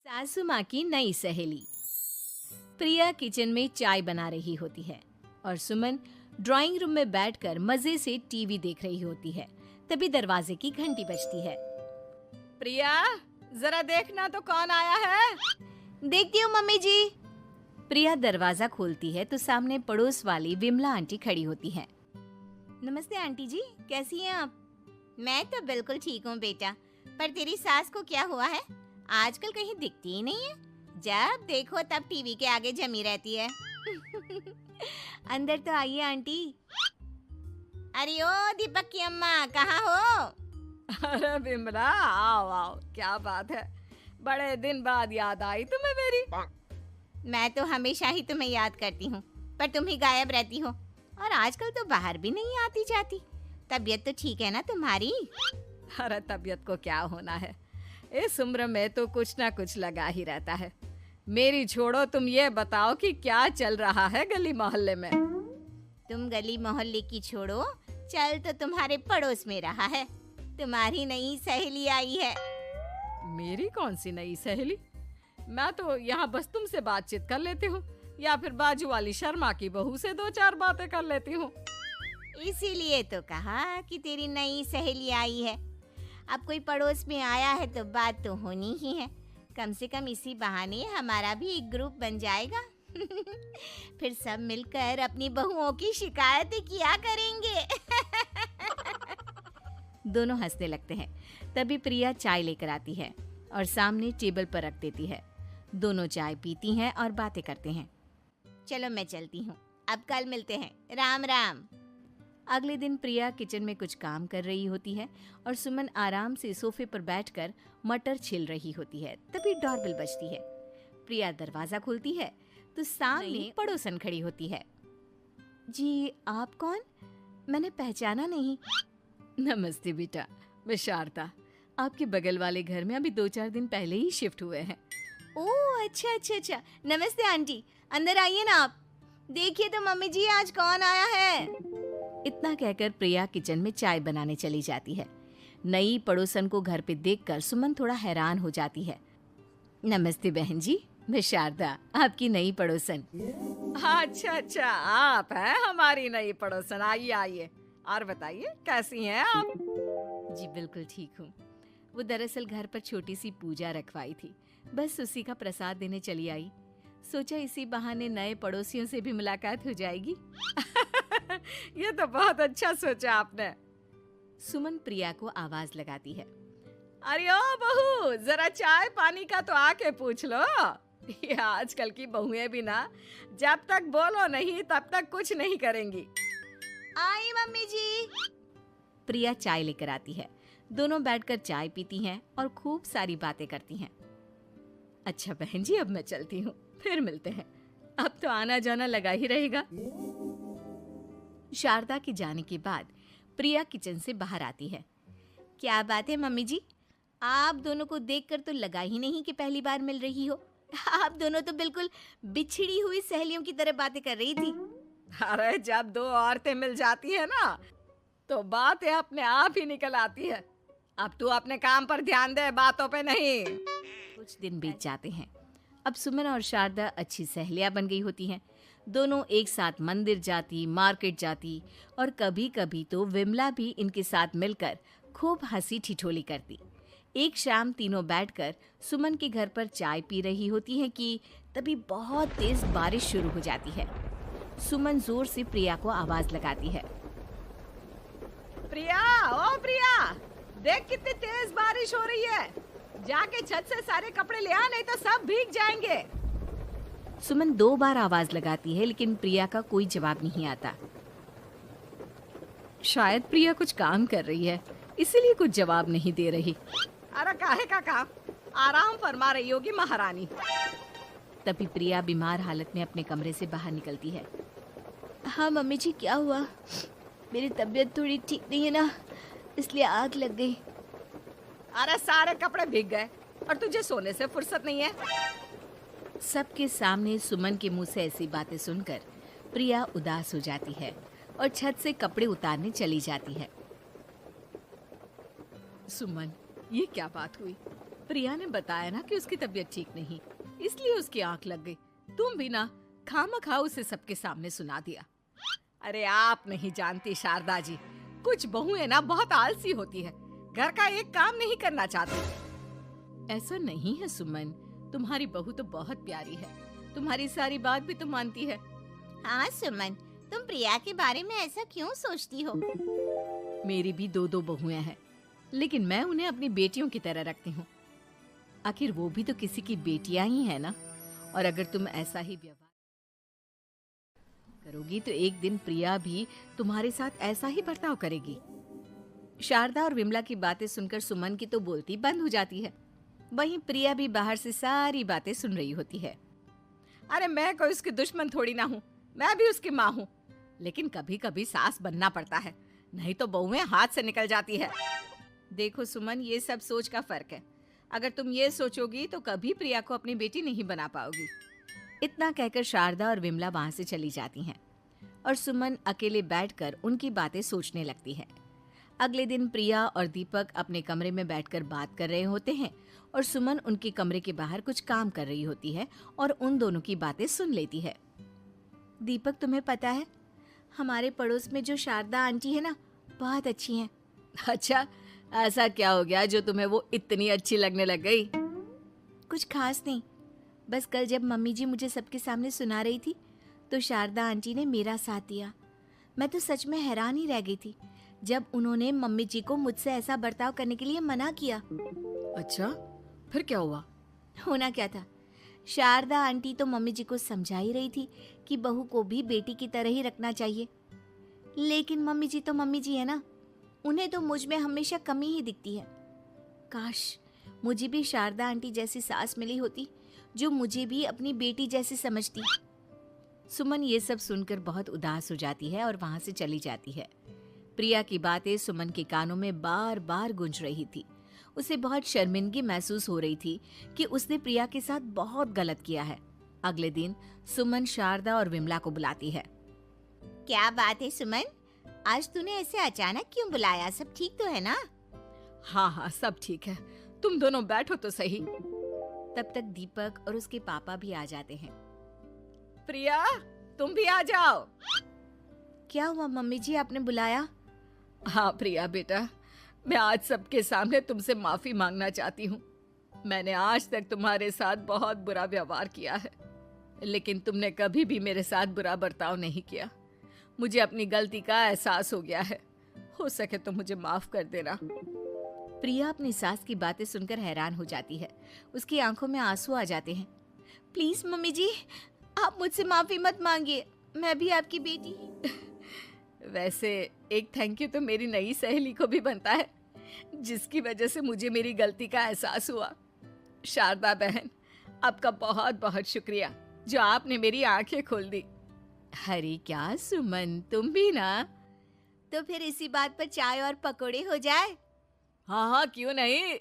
सासू माँ की नई सहेली। प्रिया किचन में चाय बना रही होती है और सुमन ड्राइंग रूम में बैठकर मजे से टीवी देख रही होती है। तभी दरवाजे की घंटी बजती है। प्रिया, जरा देखना तो कौन आया है। देखती हूँ मम्मी जी। प्रिया दरवाजा खोलती है तो सामने पड़ोस वाली विमला आंटी खड़ी होती है। नमस्ते आंटी जी, कैसी हैं आप? मैं तो बिल्कुल ठीक हूँ बेटा, पर तेरी सास को क्या हुआ है? आजकल कहीं दिखती ही नहीं है। जब देखो तब टीवी के आगे जमी रहती है। अंदर तो आइए आंटी। अरे ओ दीपक की अम्मा, कहाँ हो? अरे बिमला, आओ आओ, क्या बात है, बड़े दिन बाद याद आई तुम्हें मेरी। मैं तो हमेशा ही तुम्हें याद करती हूँ, पर तुम ही गायब रहती हो और आजकल तो बाहर भी नहीं आती जाती। तबीयत तो ठीक है ना तुम्हारी? अरे तबीयत को क्या होना है, इस उम्र में तो कुछ ना कुछ लगा ही रहता है। मेरी छोड़ो, तुम ये बताओ कि क्या चल रहा है गली मोहल्ले में। तुम गली मोहल्ले की छोड़ो, चल तो तुम्हारे पड़ोस में रहा है। तुम्हारी नई सहेली आई है। मेरी कौन सी नई सहेली? मैं तो यहाँ बस तुमसे बातचीत कर लेती हूँ या फिर बाजू वाली शर्मा की बहू से दो चार बातें कर लेती हूँ। इसीलिए तो कहा कि तेरी नई सहेली आई है। अब कोई पड़ोस में आया है तो बात तो होनी ही है। कम से कम इसी बहाने हमारा भी एक ग्रुप बन जाएगा। फिर सब मिलकर अपनी बहुओं की शिकायतें किया करेंगे। दोनों हंसने लगते हैं। तभी प्रिया चाय लेकर आती है और सामने टेबल पर रख देती है। दोनों चाय पीती हैं और बातें करते हैं। चलो मैं चलती हूँ, अब कल मिलते हैं। राम राम। अगले दिन प्रिया किचन में कुछ काम कर रही होती है और सुमन आराम से सोफे पर बैठकर मटर छिल रही होती है। तभी डोरबेल बजती है। प्रिया दरवाजा खोलती है तो सामने पड़ोसन खड़ी होती है। जी, आप कौन? मैंने पहचाना नहीं। नमस्ते बेटा, मैं शारदा। आपके बगल वाले घर में अभी 2-4 दिन पहले ही शिफ्ट हुए हैं। ओह अच्छा अच्छा अच्छा, नमस्ते आंटी, अंदर आइए ना आप। देखिए तो मम्मी जी, आज कौन आया है। इतना कहकर प्रिया किचन में चाय बनाने चली जाती है। नई पड़ोसन को घर पे देखकर सुमन थोड़ा हैरान हो जाती है। नमस्ते बहन जी, मैं शारदा, आपकी नई पड़ोसन। अच्छा अच्छा, आप हैं हमारी नई पड़ोसन। आइए आइए, और बताइए कैसी हैं आप? जी बिल्कुल ठीक हूँ। वो दरअसल घर पर छोटी सी पूजा रखवाई थी, बस उसी का प्रसाद देने चली आई। सोचा इसी बहाने नए पड़ोसियों से भी मुलाकात हो जाएगी। ये तो बहुत अच्छा सोचा आपने। सुमन प्रिया को आवाज लगाती है। अरे ओ बहू, जरा चाय पानी का तो आके पूछ लो। ये आजकल की बहुएं भी ना, जब तक बोलो नहीं तब तक कुछ नहीं करेंगी। आई मम्मी जी। प्रिया चाय लेकर आती है। दोनों बैठकर चाय पीती हैं और खूब सारी बातें करती हैं। अच्छा बहन जी, अब मैं चलती हूँ, फिर मिलते हैं। अब तो आना जाना लगा ही रहेगा। शारदा के जाने के बाद प्रिया किचन से बाहर आती है। क्या बात है मम्मी जी, आप दोनों को देखकर तो लगा ही नहीं कि पहली बार मिल रही हो। आप दोनों तो बिल्कुल बिछड़ी हुई सहेलियों की तरह बातें कर रही थी। अरे जब दो औरतें मिल जाती है ना, तो बातें अपने आप ही निकल आती है। अब तू अपने काम पर ध्यान दे, बातों पे नहीं। कुछ दिन बीत जाते हैं। अब सुमन और शारदा अच्छी सहेलियां बन गई होती हैं। दोनों एक साथ मंदिर जाती, मार्केट जाती और कभी कभी तो विमला भी इनके साथ मिलकर खूब हंसी ठिठोली करती। एक शाम तीनों बैठकर सुमन के घर पर चाय पी रही होती हैं कि तभी बहुत तेज बारिश शुरू हो जाती है। सुमन जोर से प्रिया को आवाज लगाती है। प्रिया, ओ प्रिया, देख कितनी तेज बारिश हो रही है। जाके छत से सारे कपड़े ले आ, नहीं तो सब भीग जाएंगे। सुमन 2 बार आवाज लगाती है लेकिन प्रिया का कोई जवाब नहीं आता। शायद प्रिया कुछ काम कर रही है, इसीलिए कुछ जवाब नहीं दे रही। अरे काहे का काम, आराम फरमा रही होगी महारानी। तभी प्रिया बीमार हालत में अपने कमरे से बाहर निकलती है। हाँ मम्मी जी, क्या हुआ? मेरी तबीयत थोड़ी ठीक नहीं है ना, इसलिए आग लग गई। अरे सारे कपड़े भीग गए और तुझे सोने से फुर्सत नहीं है। सबके सामने सुमन के मुंह से ऐसी बातें सुनकर प्रिया उदास हो जाती है और छत से कपड़े उतारने चली जाती है। सुमन, ये क्या बात हुई? प्रिया ने बताया ना कि उसकी तबीयत ठीक नहीं, इसलिए उसकी आंख लग गई। तुम भी ना खामखा उसे सबके सामने सुना दिया। अरे आप नहीं जानती शारदा जी, कुछ बहुएं ना बहुत आलसी होती है, घर का एक काम नहीं करना चाहती। ऐसा नहीं है सुमन, तुम्हारी बहू तो बहुत प्यारी है, तुम्हारी सारी बात भी तो मानती है। हाँ सुमन, तुम प्रिया के बारे में ऐसा क्यों सोचती हो? मेरी भी दो बहुएं हैं, लेकिन मैं उन्हें अपनी बेटियों की तरह रखती हूँ। आखिर वो भी तो किसी की बेटियां ही है ना। और अगर तुम ऐसा ही व्यवहार करोगी तो एक दिन प्रिया भी तुम्हारे साथ ऐसा ही बर्ताव करेगी। शारदा और विमला की बातें सुनकर सुमन की तो बोलती बंद हो जाती है। वहीं प्रिया भी बाहर से सारी बातें सुन रही होती है। अरे मैं कोई उसकी दुश्मन थोड़ी ना हूँ, मैं भी उसकी माँ हूँ, लेकिन कभी कभी सास बनना पड़ता है, नहीं तो बहुएं हाथ से निकल जाती है। देखो सुमन, ये सब सोच का फर्क है। अगर तुम ये सोचोगी तो कभी प्रिया को अपनी बेटी नहीं बना पाओगी। इतना कहकर शारदा और विमला वहां से चली जाती हैं और सुमन अकेले बैठकर उनकी बातें सोचने लगती है। अगले दिन प्रिया और दीपक अपने कमरे में बैठकर बात कर रहे होते हैं और सुमन उनके कमरे के बाहर कुछ काम कर रही होती है और उन दोनों की बातें सुन लेती है। दीपक, तुम्हें पता है हमारे पड़ोस में जो शारदा आंटी है ना, बहुत अच्छी हैं। अच्छा, ऐसा क्या हो गया जो तुम्हें वो इतनी अच्छी लगने लग गई? कुछ खास नहीं, बस कल जब मम्मी जी मुझे सबके सामने सुना रही थी तो शारदा आंटी ने मेरा साथ दिया। मैं तो सच में हैरान ही रह गई थी जब उन्होंने मम्मी जी को मुझसे ऐसा बर्ताव करने के लिए मना किया। अच्छा, फिर क्या हुआ? होना क्या था, शारदा आंटी तो मम्मी जी को समझा ही रही थी कि बहू को भी बेटी की तरह ही रखना चाहिए, लेकिन मम्मी जी तो मम्मी जी है ना, उन्हें तो मुझ में हमेशा कमी ही दिखती है। काश मुझे भी शारदा आंटी जैसी सास मिली होती जो मुझे भी अपनी बेटी जैसी समझती। सुमन ये सब सुनकर बहुत उदास हो जाती है और वहां से चली जाती है। प्रिया की बातें सुमन के कानों में बार बार गूंज रही थी। उसे बहुत शर्मिंदगी महसूस हो रही थी कि उसने प्रिया के साथ बहुत गलत किया है। अगले दिन सुमन शारदा और विमला को बुलाती है। क्या बात है सुमन, आज तूने ऐसे अचानक क्यों बुलाया? सब ठीक तो है ना? हाँ हाँ, सब ठीक है, तुम दोनों बैठो तो सही। तब तक दीपक और उसके पापा भी आ जाते हैं। प्रिया, तुम भी आ जाओ। क्या हुआ मम्मी जी, आपने बुलाया? हाँ प्रिया बेटा, मैं आज सबके सामने तुमसे माफी मांगना चाहती हूँ। मैंने आज तक तुम्हारे साथ बहुत बुरा व्यवहार किया है, लेकिन तुमने कभी भी मेरे साथ बुरा बर्ताव नहीं किया। मुझे अपनी गलती का एहसास हो गया है, हो सके तो मुझे माफ कर देना। प्रिया अपनी सास की बातें सुनकर हैरान हो जाती है। उसकी आंखों में आंसू आ जाते हैं। प्लीज मम्मी जी, आप मुझसे माफी मत मांगिए, मैं भी आपकी बेटी ही। वैसे एक थैंक यू तो मेरी नई सहेली को भी बनता है, जिसकी वजह से मुझे मेरी गलती का एहसास हुआ। शारदा बहन, आपका बहुत बहुत शुक्रिया जो आपने मेरी आंखें खोल दी। अरे क्या सुमन, तुम भी ना। तो फिर इसी बात पर चाय और पकोड़े हो जाए। हाँ हाँ, क्यों नहीं।